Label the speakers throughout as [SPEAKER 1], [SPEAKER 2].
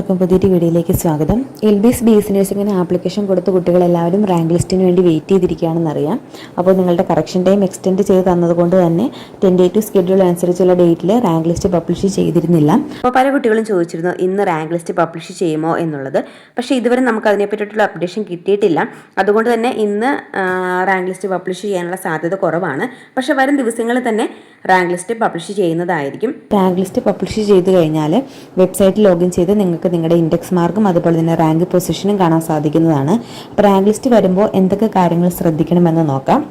[SPEAKER 1] എല്ലാവർക്കും പുതിയൊരു വീഡിയോയിലേക്ക് സ്വാഗതം. LBS BS നഴ്സിംഗിന് ആപ്ലിക്കേഷൻ കൊടുത്ത കുട്ടികളെല്ലാവരും റാങ്ക് ലിസ്റ്റിന് വേണ്ടി വെയിറ്റ് ചെയ്തിരിക്കുകയാണെന്നറിയാം. അപ്പോൾ നിങ്ങളുടെ കറക്ഷൻ ടൈം എക്സ്റ്റെൻഡ് ചെയ്ത് തന്നതുകൊണ്ട് തന്നെ ടെൻഡേറ്റീവ് ഷെഡ്യൂൾ അനുസരിച്ചുള്ള ഡേറ്റിൽ റാങ്ക് ലിസ്റ്റ് പബ്ലിഷ് ചെയ്തിരുന്നില്ല. അപ്പോൾ പല കുട്ടികളും ചോദിച്ചിരുന്നു ഇന്ന് റാങ്ക് ലിസ്റ്റ് പബ്ലിഷ് ചെയ്യുമോ എന്നുള്ളത്. പക്ഷേ ഇതുവരെ നമുക്ക് അതിനെപ്പറ്റിയിട്ടുള്ള അപ്ഡേഷൻ കിട്ടിയിട്ടില്ല. അതുകൊണ്ട് തന്നെ ഇന്ന് റാങ്ക് ലിസ്റ്റ് പബ്ലിഷ് ചെയ്യാനുള്ള സാധ്യത കുറവാണ്. പക്ഷേ വരും ദിവസങ്ങളിൽ തന്നെ റാങ്ക് ലിസ്റ്റ് പബ്ലിഷ് ചെയ്യുന്നതായിരിക്കും. റാങ്ക് ലിസ്റ്റ് പബ്ലിഷ് ചെയ്ത് കഴിഞ്ഞാൽ വെബ്സൈറ്റിൽ ലോഗിൻ ചെയ്ത് നിങ്ങൾക്ക് നിങ്ങളുടെ ഇൻഡെക്സ് മാർക്കും അതുപോലെ തന്നെ റാങ്ക് പൊസിഷനും കാണാൻ സാധിക്കുന്നതാണ്. റാങ്ക് ലിസ്റ്റ് വരുമ്പോൾ എന്തൊക്കെ കാര്യങ്ങൾ ശ്രദ്ധിക്കണമെന്ന് നോക്കാം.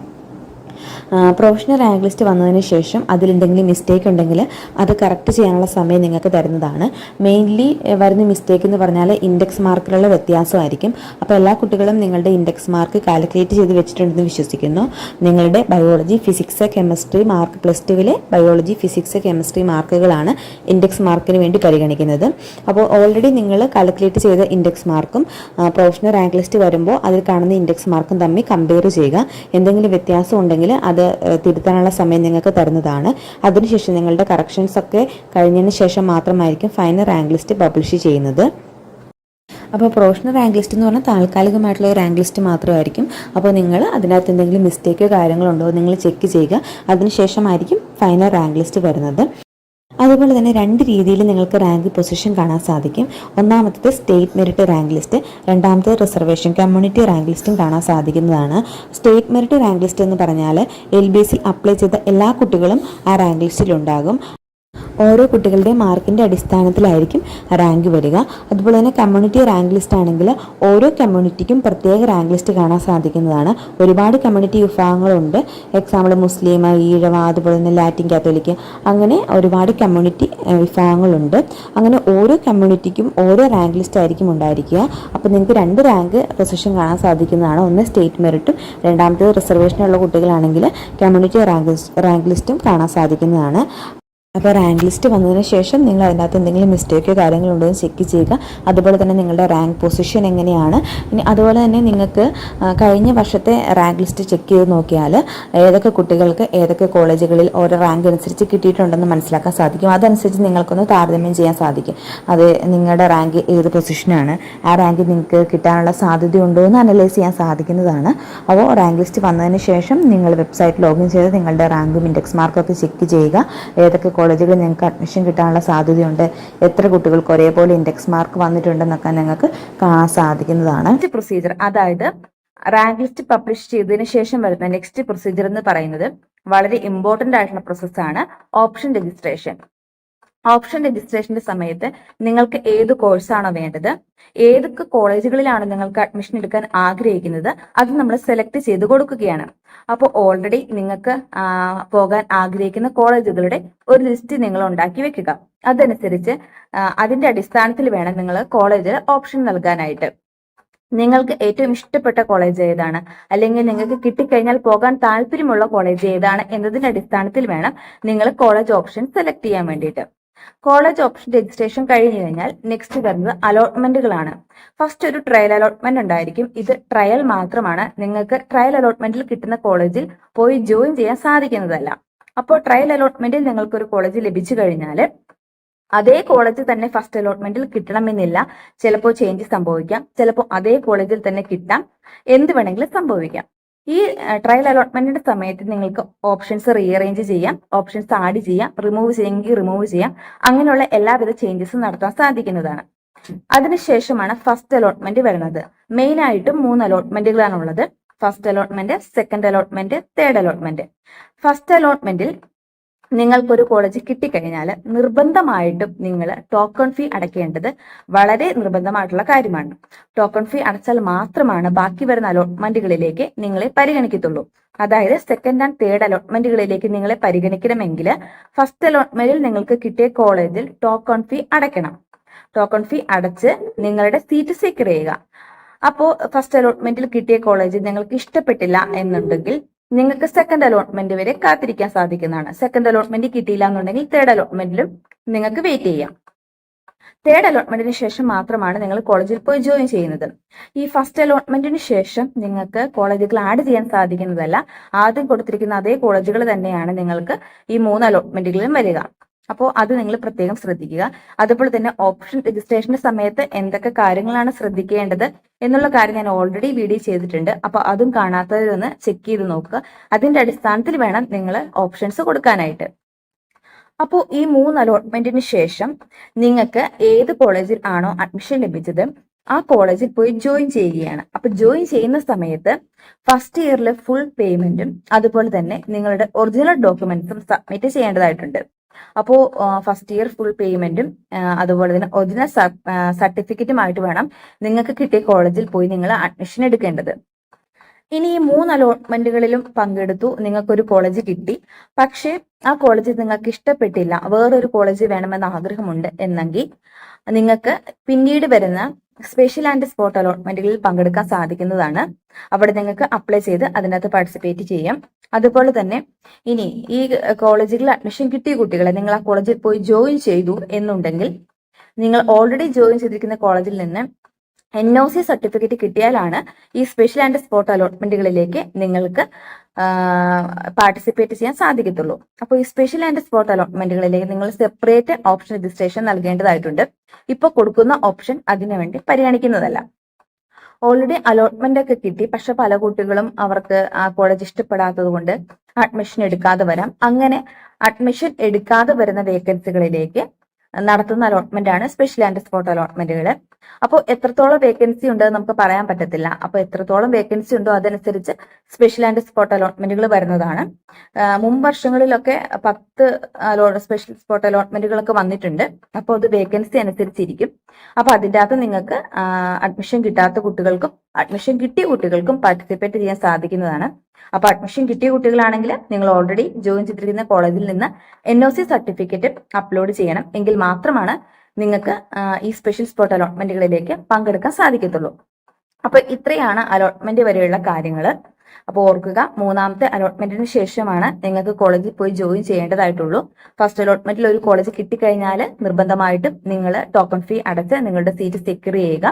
[SPEAKER 1] പ്രൊഫഷണൽ റാങ്ക് ലിസ്റ്റ് വന്നതിന് ശേഷം അതിലെന്തെങ്കിലും മിസ്റ്റേക്ക് ഉണ്ടെങ്കിൽ അത് കറക്റ്റ് ചെയ്യാനുള്ള സമയം നിങ്ങൾക്ക് തരുന്നതാണ്. മെയിൻലി വരുന്ന മിസ്റ്റേക്ക് എന്ന് പറഞ്ഞാൽ ഇൻഡെക്സ് മാർക്കിലുള്ള വ്യത്യാസമായിരിക്കും. അപ്പോൾ എല്ലാ കുട്ടികളും നിങ്ങളുടെ ഇൻഡെക്സ് മാർക്ക് കാൽക്കുലേറ്റ് ചെയ്ത് വെച്ചിട്ടുണ്ടെന്ന് വിശ്വസിക്കുന്നു. നിങ്ങളുടെ biology, physics, chemistry mark +2 biology, physics, chemistry മാർക്കുകളാണ് ഇൻഡെക്സ് മാർക്കിന് വേണ്ടി പരിഗണിക്കുന്നത്. അപ്പോൾ ഓൾറെഡി നിങ്ങൾ കാൽക്കുലേറ്റ് ചെയ്ത ഇൻഡെക്സ് മാർക്കും പ്രൊഫഷണൽ റാങ്ക് ലിസ്റ്റ് വരുമ്പോൾ അതിൽ കാണുന്ന ഇൻഡെക്സ് മാർക്കും തമ്മിൽ കമ്പയർ ചെയ്യുക. എന്തെങ്കിലും വ്യത്യാസം ഉണ്ടെങ്കിൽ അത് തിരുത്താനുള്ള സമയം നിങ്ങൾക്ക് തരുന്നതാണ്. അതിനുശേഷം നിങ്ങളുടെ കറക്ഷൻസ് ഒക്കെ കഴിഞ്ഞതിന് ശേഷം മാത്രമായിരിക്കും ഫൈനൽ റാങ്ക് ലിസ്റ്റ് പബ്ലിഷ് ചെയ്യുന്നത്. അപ്പോൾ പ്രൊഫഷണൽ റാങ്ക് ലിസ്റ്റ് എന്ന് പറഞ്ഞാൽ താൽക്കാലികമായിട്ടുള്ള ഒരു റാങ്ക് ലിസ്റ്റ് മാത്രമായിരിക്കും. അപ്പോൾ നിങ്ങൾ അതിനകത്ത് എന്തെങ്കിലും മിസ്റ്റേക്കോ കാര്യങ്ങളുണ്ടോ നിങ്ങൾ ചെക്ക് ചെയ്യുക. അതിനുശേഷമായിരിക്കും ഫൈനൽ റാങ്ക് ലിസ്റ്റ് വരുന്നത്. അതുപോലെ തന്നെ 2 രീതിയിൽ നിങ്ങൾക്ക് റാങ്ക് പൊസിഷൻ കാണാൻ സാധിക്കും. ഒന്നാമത്തേത് സ്റ്റേറ്റ് മെറിറ്റ് റാങ്ക് ലിസ്റ്റ്, രണ്ടാമത്തേത് റിസർവേഷൻ കമ്മ്യൂണിറ്റി റാങ്ക് ലിസ്റ്റും കാണാൻ സാധിക്കുന്നതാണ്. സ്റ്റേറ്റ് മെറിറ്റ് റാങ്ക് ലിസ്റ്റ് എന്ന് പറഞ്ഞാൽ LBC അപ്ലൈ ചെയ്ത എല്ലാ കുട്ടികളും ആ റാങ്ക് ലിസ്റ്റിലുണ്ടാകും. ഓരോ കുട്ടികളുടെ മാർക്കിൻ്റെ അടിസ്ഥാനത്തിലായിരിക്കും റാങ്ക് വരിക. അതുപോലെ തന്നെ കമ്മ്യൂണിറ്റി റാങ്ക് ലിസ്റ്റ് ആണെങ്കിൽ ഓരോ കമ്മ്യൂണിറ്റിക്കും പ്രത്യേക റാങ്ക് ലിസ്റ്റ് കാണാൻ സാധിക്കുന്നതാണ്. ഒരുപാട് കമ്മ്യൂണിറ്റി വിഭാഗങ്ങളുണ്ട്. എക്സാമ്പിൾ മുസ്ലിം, ഈഴവ, അതുപോലെ തന്നെ ലാറ്റിൻ കാത്തോലിക്ക്, അങ്ങനെ ഒരുപാട് കമ്മ്യൂണിറ്റി വിഭാഗങ്ങളുണ്ട്. അങ്ങനെ ഓരോ കമ്മ്യൂണിറ്റിക്കും ഓരോ റാങ്ക് ലിസ്റ്റ് ആയിരിക്കും ഉണ്ടായിരിക്കുക. അപ്പോൾ നിങ്ങൾക്ക് 2 റാങ്ക് പൊസിഷൻ കാണാൻ സാധിക്കുന്നതാണ്. ഒന്ന് സ്റ്റേറ്റ് മെറിറ്റും രണ്ടാമത്തേത് റിസർവേഷനുള്ള കുട്ടികളാണെങ്കിൽ കമ്മ്യൂണിറ്റി റാങ്ക് ലിസ്റ്റും കാണാൻ സാധിക്കുന്നതാണ്. അപ്പോൾ റാങ്ക് ലിസ്റ്റ് വന്നതിന് ശേഷം നിങ്ങൾ അതിനകത്ത് എന്തെങ്കിലും മിസ്റ്റേക്കോ കാര്യങ്ങളുണ്ടോ എന്ന് ചെക്ക് ചെയ്യുക. അതുപോലെ തന്നെ നിങ്ങളുടെ റാങ്ക് പൊസിഷൻ എങ്ങനെയാണ്. ഇനി അതുപോലെ തന്നെ നിങ്ങൾക്ക് കഴിഞ്ഞ വർഷത്തെ റാങ്ക് ലിസ്റ്റ് ചെക്ക് ചെയ്ത് നോക്കിയാൽ ഏതൊക്കെ കുട്ടികൾക്ക് ഏതൊക്കെ കോളേജുകളിൽ ഓരോ റാങ്ക് അനുസരിച്ച് കിട്ടിയിട്ടുണ്ടെന്ന് മനസ്സിലാക്കാൻ സാധിക്കും. അതനുസരിച്ച് നിങ്ങൾക്കൊന്ന് താരതമ്യം ചെയ്യാൻ സാധിക്കും. അത് നിങ്ങളുടെ റാങ്ക് ഏത് പൊസിഷനാണ്, ആ റാങ്ക് നിങ്ങൾക്ക് കിട്ടാനുള്ള സാധ്യതയുണ്ടോ എന്ന് അനലൈസ് ചെയ്യാൻ സാധിക്കുന്നതാണ്. അപ്പോൾ റാങ്ക് ലിസ്റ്റ് വന്നതിന് ശേഷം നിങ്ങൾ വെബ്സൈറ്റ് ലോഗിൻ ചെയ്ത് നിങ്ങളുടെ റാങ്കും ഇൻഡെക്സ് മാർക്കൊക്കെ ചെക്ക് ചെയ്യുക. ഏതൊക്കെ കോളേജുകളിൽ നിങ്ങൾക്ക് അഡ്മിഷൻ കിട്ടാനുള്ള സാധ്യതയുണ്ട്, എത്ര കുട്ടികൾക്ക് ഒരേപോലെ ഇൻഡെക്സ് മാർക്ക് വന്നിട്ടുണ്ടെന്നൊക്കെ നിങ്ങൾക്ക് കാണാൻ സാധിക്കുന്നതാണ്.
[SPEAKER 2] പ്രൊസീജിയർ, അതായത് റാങ്ക് ലിസ്റ്റ് പബ്ലിഷ് ചെയ്തതിന് ശേഷം വരുന്ന നെക്സ്റ്റ് പ്രൊസീജിയർ എന്ന് പറയുന്നത് വളരെ ഇമ്പോർട്ടന്റ് ആയിട്ടുള്ള പ്രോസസ്സാണ് ഓപ്ഷൻ രജിസ്ട്രേഷൻ. ഓപ്ഷൻ രജിസ്ട്രേഷന്റെ സമയത്ത് നിങ്ങൾക്ക് ഏത് കോഴ്സാണോ വേണ്ടത്, ഏതൊക്കെ കോളേജുകളിലാണ് നിങ്ങൾക്ക് അഡ്മിഷൻ എടുക്കാൻ ആഗ്രഹിക്കുന്നത്, അത് നമ്മൾ സെലക്ട് ചെയ്ത് കൊടുക്കുകയാണ്. അപ്പോൾ ഓൾറെഡി നിങ്ങൾക്ക് പോകാൻ ആഗ്രഹിക്കുന്ന കോളേജുകളുടെ ഒരു ലിസ്റ്റ് നിങ്ങൾ ഉണ്ടാക്കി വെക്കുക. അതനുസരിച്ച് അതിന്റെ അടിസ്ഥാനത്തിൽ വേണം നിങ്ങൾ കോളേജിൽ ഓപ്ഷൻ നൽകാനായിട്ട്. നിങ്ങൾക്ക് ഏറ്റവും ഇഷ്ടപ്പെട്ട കോളേജ് ഏതാണ്, അല്ലെങ്കിൽ നിങ്ങൾക്ക് കിട്ടിക്കഴിഞ്ഞാൽ പോകാൻ താല്പര്യമുള്ള കോളേജ് ഏതാണ് എന്നതിന്റെ അടിസ്ഥാനത്തിൽ വേണം നിങ്ങൾ കോളേജ് ഓപ്ഷൻ സെലക്ട് ചെയ്യാൻ വേണ്ടിയിട്ട്. കോളേജ് ഓപ്ഷൻ രജിസ്ട്രേഷൻ കഴിഞ്ഞു കഴിഞ്ഞാൽ നെക്സ്റ്റ് വരുന്നത് അലോട്ട്മെന്റുകളാണ്. ഫസ്റ്റ് ഒരു ട്രയൽ അലോട്ട്മെന്റ് ഉണ്ടായിരിക്കും. ഇത് ട്രയൽ മാത്രമാണ്. നിങ്ങൾക്ക് ട്രയൽ അലോട്ട്മെന്റിൽ കിട്ടുന്ന കോളേജിൽ പോയി ജോയിൻ ചെയ്യാൻ സാധിക്കുന്നതല്ല. അപ്പോൾ ട്രയൽ അലോട്ട്മെന്റിൽ നിങ്ങൾക്ക് ഒരു കോളേജ് ലഭിച്ചു കഴിഞ്ഞാൽ അതേ കോളേജ് തന്നെ ഫസ്റ്റ് അലോട്ട്മെന്റിൽ കിട്ടണമെന്നില്ല. ചിലപ്പോൾ ചേഞ്ച് സംഭവിക്കാം, ചിലപ്പോൾ അതേ കോളേജിൽ തന്നെ കിട്ടാം, എന്ത് വേണമെങ്കിലും സംഭവിക്കാം. ഈ ട്രയൽ അലോട്ട്മെന്റിന്റെ സമയത്ത് നിങ്ങൾക്ക് ഓപ്ഷൻസ് റീഅറേഞ്ച് ചെയ്യാം, ഓപ്ഷൻസ് ആഡ് ചെയ്യാം, റിമൂവ് ചെയ്യെങ്കിൽ റിമൂവ് ചെയ്യാം. അങ്ങനെയുള്ള എല്ലാവിധ ചേഞ്ചസും നടത്താൻ സാധിക്കുന്നതാണ്. അതിനുശേഷമാണ് ഫസ്റ്റ് അലോട്ട്മെന്റ് വരുന്നത്. മെയിൻ ആയിട്ടും 3 അലോട്ട്മെന്റുകളാണ് ഉള്ളത്. First allotment, second allotment, third allotment. First അലോട്ട്മെന്റിൽ നിങ്ങൾക്കൊരു കോളേജ് കിട്ടിക്കഴിഞ്ഞാൽ നിർബന്ധമായിട്ടും നിങ്ങൾ ടോക്കൺ ഫീ അടയ്ക്കേണ്ടത് വളരെ നിർബന്ധമായിട്ടുള്ള കാര്യമാണ്. ടോക്കൺ ഫീ അടച്ചാൽ മാത്രമാണ് ബാക്കി വരുന്ന അലോട്ട്മെന്റുകളിലേക്ക് നിങ്ങളെ പരിഗണിക്കത്തുള്ളൂ. അതായത് സെക്കൻഡ് ആൻഡ് തേർഡ് അലോട്ട്മെന്റുകളിലേക്ക് നിങ്ങളെ പരിഗണിക്കണമെങ്കിൽ ഫസ്റ്റ് അലോട്ട്മെന്റിൽ നിങ്ങൾക്ക് കിട്ടിയ കോളേജിൽ ടോക്കൺ ഫീ അടയ്ക്കണം. ടോക്കൺ ഫീ അടച്ച് നിങ്ങളുടെ സീറ്റ് സെക്യൂർ ചെയ്യുക. അപ്പോൾ ഫസ്റ്റ് അലോട്ട്മെന്റിൽ കിട്ടിയ കോളേജ് നിങ്ങൾക്ക് ഇഷ്ടപ്പെട്ടില്ല എന്നുണ്ടെങ്കിൽ നിങ്ങൾക്ക് സെക്കൻഡ് അലോട്ട്മെന്റ് വരെ കാത്തിരിക്കാൻ സാധിക്കുന്നതാണ്. സെക്കൻഡ് അലോട്ട്മെന്റ് കിട്ടിയില്ല എന്നുണ്ടെങ്കിൽ തേർഡ് അലോട്ട്മെന്റിലും നിങ്ങൾക്ക് വെയിറ്റ് ചെയ്യാം. തേർഡ് അലോട്ട്മെന്റിന് ശേഷം മാത്രമാണ് നിങ്ങൾ കോളേജിൽ പോയി ജോയിൻ ചെയ്യുന്നത്. ഈ ഫസ്റ്റ് അലോട്ട്മെന്റിന് ശേഷം നിങ്ങൾക്ക് കോളേജുകൾ ആഡ് ചെയ്യാൻ സാധിക്കുന്നതല്ല. ആദ്യം കൊടുത്തിരിക്കുന്ന അതേ കോളേജുകൾ തന്നെയാണ് നിങ്ങൾക്ക് ഈ 3 അലോട്ട്മെന്റുകളിലും വരിക. അപ്പോൾ അത് നിങ്ങൾ പ്രത്യേകം ശ്രദ്ധിക്കുക. അതുപോലെ തന്നെ ഓപ്ഷൻ രജിസ്ട്രേഷന്റെ സമയത്ത് എന്തൊക്കെ കാര്യങ്ങളാണ് ശ്രദ്ധിക്കേണ്ടത് എന്നുള്ള കാര്യം ഞാൻ ഓൾറെഡി വീഡിയോ ചെയ്തിട്ടുണ്ട്. അപ്പോൾ അതും കാണാത്തവരൊന്ന് ചെക്ക് ചെയ്ത് നോക്കുക. അതിന്റെ അടിസ്ഥാനത്തിൽ വേണം നിങ്ങൾ ഓപ്ഷൻസ് കൊടുക്കാനായിട്ട്. അപ്പോൾ ഈ 3 അലോട്ട്മെന്റിന് ശേഷം നിങ്ങൾക്ക് ഏത് കോളേജിൽ ആണോ അഡ്മിഷൻ ലഭിച്ചത് ആ കോളേജിൽ പോയി ജോയിൻ ചെയ്യുകയാണ്. അപ്പൊ ജോയിൻ ചെയ്യുന്ന സമയത്ത് ഫസ്റ്റ് ഇയറിലെ ഫുൾ പേയ്മെന്റും അതുപോലെ തന്നെ നിങ്ങളുടെ ഒറിജിനൽ ഡോക്യുമെന്റ്സും സബ്മിറ്റ് ചെയ്യേണ്ടതായിട്ടുണ്ട്. അപ്പോൾ ഫസ്റ്റ് ഇയർ ഫുൾ പേയ്മെന്റും അതുപോലെ തന്നെ ഒറിജിനൽ സർട്ടിഫിക്കറ്റുമായിട്ട് വേണം നിങ്ങൾക്ക് കിട്ടിയ കോളേജിൽ പോയി നിങ്ങൾ അഡ്മിഷൻ എടുക്കേണ്ടത്. ഇനി ഈ 3 അലോട്ട്മെന്റുകളിലും പങ്കെടുത്തു, നിങ്ങൾക്കൊരു കോളേജ് കിട്ടി, പക്ഷേ ആ കോളേജ് നിങ്ങൾക്ക് ഇഷ്ടപ്പെട്ടില്ല, വേറൊരു കോളേജ് വേണമെന്ന ആഗ്രഹമുണ്ട് എന്നെങ്കിൽ നിങ്ങൾക്ക് പിന്നീട് വരുന്ന സ്പെഷ്യൽ ആൻഡ് സ്പോട്ട് അലോട്ട്മെന്റുകളിൽ പങ്കെടുക്കാൻ സാധിക്കുന്നതാണ്. അവിടെ നിങ്ങൾക്ക് അപ്ലൈ ചെയ്ത് അതിനകത്ത് പാർട്ടിസിപ്പേറ്റ് ചെയ്യാം. അതുപോലെ തന്നെ ഇനി ഈ കോളേജുകളിൽ അഡ്മിഷൻ കിട്ടിയ കുട്ടികളെ നിങ്ങൾ ആ കോളേജിൽ പോയി ജോയിൻ ചെയ്തു എന്നുണ്ടെങ്കിൽ നിങ്ങൾ ഓൾറെഡി ജോയിൻ ചെയ്തിരിക്കുന്ന കോളേജിൽ നിന്ന് NOC സർട്ടിഫിക്കറ്റ് കിട്ടിയാലാണ് ഈ സ്പെഷ്യൽ ആൻഡ് സ്പോട്ട് അലോട്ട്മെന്റുകളിലേക്ക് നിങ്ങൾക്ക് പാർട്ടിസിപ്പേറ്റ് ചെയ്യാൻ സാധിക്കത്തുള്ളൂ. അപ്പോൾ ഈ സ്പെഷ്യൽ ആൻഡ് സ്പോട്ട് അലോട്ട്മെന്റുകളിലേക്ക് നിങ്ങൾ സെപ്പറേറ്റ് ഓപ്ഷൻ രജിസ്ട്രേഷൻ നൽകേണ്ടതായിട്ടുണ്ട്. ഇപ്പോൾ കൊടുക്കുന്ന ഓപ്ഷൻ അതിനുവേണ്ടി പരിഗണിക്കുന്നതല്ല. ഓൾറെഡി അലോട്ട്മെന്റ് ഒക്കെ കിട്ടി, പക്ഷെ പല കുട്ടികളും അവർക്ക് ആ കോളേജ് ഇഷ്ടപ്പെടാത്തത് കൊണ്ട് അഡ്മിഷൻ എടുക്കാതെ വരാം. അങ്ങനെ അഡ്മിഷൻ എടുക്കാതെ വരുന്ന വേക്കൻസികളിലേക്ക് നടത്തുന്ന അലോട്ട്മെന്റ് ആണ് സ്പെഷ്യൽ ആൻഡ് സ്പോട്ട് അലോട്ട്മെന്റുകൾ. അപ്പോൾ എത്രത്തോളം വേക്കൻസി ഉണ്ട് നമുക്ക് പറയാൻ പറ്റത്തില്ല. അപ്പോൾ എത്രത്തോളം വേക്കൻസി ഉണ്ടോ അതനുസരിച്ച് സ്പെഷ്യൽ ആൻഡ് സ്പോട്ട് അലോട്ട്മെന്റുകൾ വരുന്നതാണ്. മുൻ വർഷങ്ങളിലൊക്കെ 10 സ്പെഷ്യൽ സ്പോട്ട് അലോട്ട്മെന്റുകളൊക്കെ വന്നിട്ടുണ്ട്. അപ്പോൾ അത് വേക്കൻസി അനുസരിച്ചിരിക്കും. അപ്പോൾ അതിൻ്റെ അകത്ത് നിങ്ങൾക്ക് അഡ്മിഷൻ കിട്ടാത്ത കുട്ടികൾക്കും അഡ്മിഷൻ കിട്ടിയ കുട്ടികൾക്കും പാർട്ടിസിപ്പേറ്റ് ചെയ്യാൻ സാധിക്കുന്നതാണ്. അപ്പൊ അഡ്മിഷൻ കിട്ടിയ കുട്ടികളാണെങ്കിൽ നിങ്ങൾ ഓൾറെഡി ജോയിൻ ചെയ്തിരിക്കുന്ന കോളേജിൽ നിന്ന് NOC സർട്ടിഫിക്കറ്റ് അപ്ലോഡ് ചെയ്യണം. എങ്കിൽ മാത്രമാണ് നിങ്ങൾക്ക് ഈ സ്പെഷ്യൽ സ്പോട്ട് അലോട്ട്മെന്റുകളിലേക്ക് പങ്കെടുക്കാൻ സാധിക്കത്തുള്ളൂ. അപ്പൊ ഇത്രയാണ് അലോട്ട്മെന്റ് വരെയുള്ള കാര്യങ്ങൾ. അപ്പോൾ ഓർക്കുക, 3ാമത്തെ അലോട്ട്മെന്റിന് ശേഷമാണ് നിങ്ങൾക്ക് കോളേജിൽ പോയി ജോയിൻ ചെയ്യേണ്ടതായിട്ടുള്ളൂ. ഫസ്റ്റ് അലോട്ട്മെന്റിൽ ഒരു കോളേജ് കിട്ടിക്കഴിഞ്ഞാൽ നിർബന്ധമായിട്ടും നിങ്ങൾ ടോക്കൺ ഫീ അടച്ച് നിങ്ങളുടെ സീറ്റ് സെക്യൂർ ചെയ്യുക.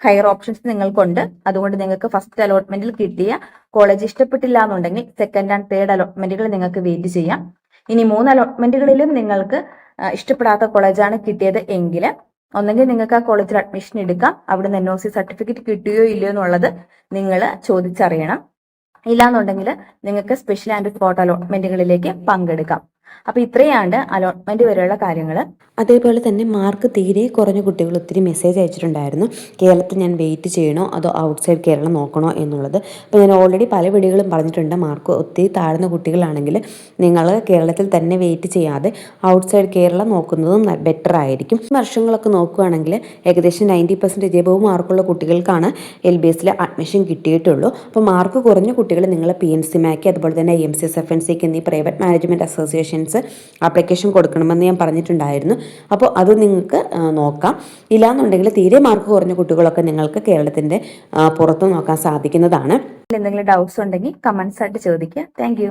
[SPEAKER 2] ഹയർ ഓപ്ഷൻസ് നിങ്ങൾക്കുണ്ട്. അതുകൊണ്ട് നിങ്ങൾക്ക് ഫസ്റ്റ് അലോട്ട്മെന്റിൽ കിട്ടിയ കോളേജ് ഇഷ്ടപ്പെട്ടില്ല എന്നുണ്ടെങ്കിൽ സെക്കൻഡ് ആൻഡ് തേർഡ് അലോട്ട്മെന്റുകൾ നിങ്ങൾക്ക് വെയിറ്റ് ചെയ്യാം. ഇനി 3 അലോട്ട്മെന്റുകളിലും നിങ്ങൾക്ക് ഇഷ്ടപ്പെടാത്ത കോളേജാണ് കിട്ടിയത് എങ്കിൽ ഒന്നെങ്കിൽ നിങ്ങൾക്ക് ആ കോളേജിൽ അഡ്മിഷൻ എടുക്കാം. അവിടെ നിന്ന് NOC സർട്ടിഫിക്കറ്റ് കിട്ടുകയോ ഇല്ലയോ എന്നുള്ളത് നിങ്ങൾ ചോദിച്ചറിയണം. ഇല്ലാന്നുണ്ടെങ്കിൽ നിങ്ങൾക്ക് സ്പെഷ്യൽ ആൻഡ് സ്പോട്ട് അലോട്ട്മെന്റുകളിലേക്ക് പങ്കെടുക്കാം. അപ്പൊ ഇത്രയാണ് അലോട്ട്മെന്റ് വരെയുള്ള കാര്യങ്ങൾ.
[SPEAKER 1] അതേപോലെ തന്നെ മാർക്ക് തീരെ കുറഞ്ഞ കുട്ടികൾ ഒത്തിരി മെസ്സേജ് അയച്ചിട്ടുണ്ടായിരുന്നു, കേരളത്തിൽ ഞാൻ വെയിറ്റ് ചെയ്യണോ അതോ ഔട്ട്സൈഡ് കേരളം നോക്കണോ എന്നുള്ളത്. അപ്പോൾ ഞാൻ ഓൾറെഡി പല വീഡിയോകളും പറഞ്ഞിട്ടുണ്ട്, മാർക്ക് ഒത്തിരി താഴ്ന്ന കുട്ടികളാണെങ്കിൽ നിങ്ങൾ കേരളത്തിൽ തന്നെ വെയിറ്റ് ചെയ്യാതെ ഔട്ട്സൈഡ് കേരളം നോക്കുന്നതും ബെറ്റർ ആയിരിക്കും. വർഷങ്ങളൊക്കെ നോക്കുകയാണെങ്കിൽ ഏകദേശം 90% എബോവ് മാർക്കുള്ള കുട്ടികൾക്കാണ് LBSൽ അഡ്മിഷൻ കിട്ടിയിട്ടുള്ളൂ. അപ്പോൾ മാർക്ക് കുറഞ്ഞ കുട്ടികൾ നിങ്ങൾ PNC മാക്ക് അതുപോലെ തന്നെ MCSFNC എന്നീ പ്രൈവറ്റ് മാനേജ്മെൻറ്റ് അസോസിയേഷൻസ് ആപ്ലിക്കേഷൻ കൊടുക്കണമെന്ന് ഞാൻ പറഞ്ഞിട്ടുണ്ടായിരുന്നു. അപ്പോൾ അത് നിങ്ങൾക്ക് നോക്കാം. ഇല്ലാന്നുണ്ടെങ്കിൽ തീരെ മാർക്ക് കുറഞ്ഞ കുട്ടികളൊക്കെ നിങ്ങൾക്ക് കേരളത്തിൻ്റെ പുറത്ത് നോക്കാൻ സാധിക്കുന്നതാണ്.
[SPEAKER 2] എന്തെങ്കിലും ഡൗട്ട്സ് ഉണ്ടെങ്കിൽ കമന്റ്സ് ആയിട്ട് ചോദിക്കുക. താങ്ക്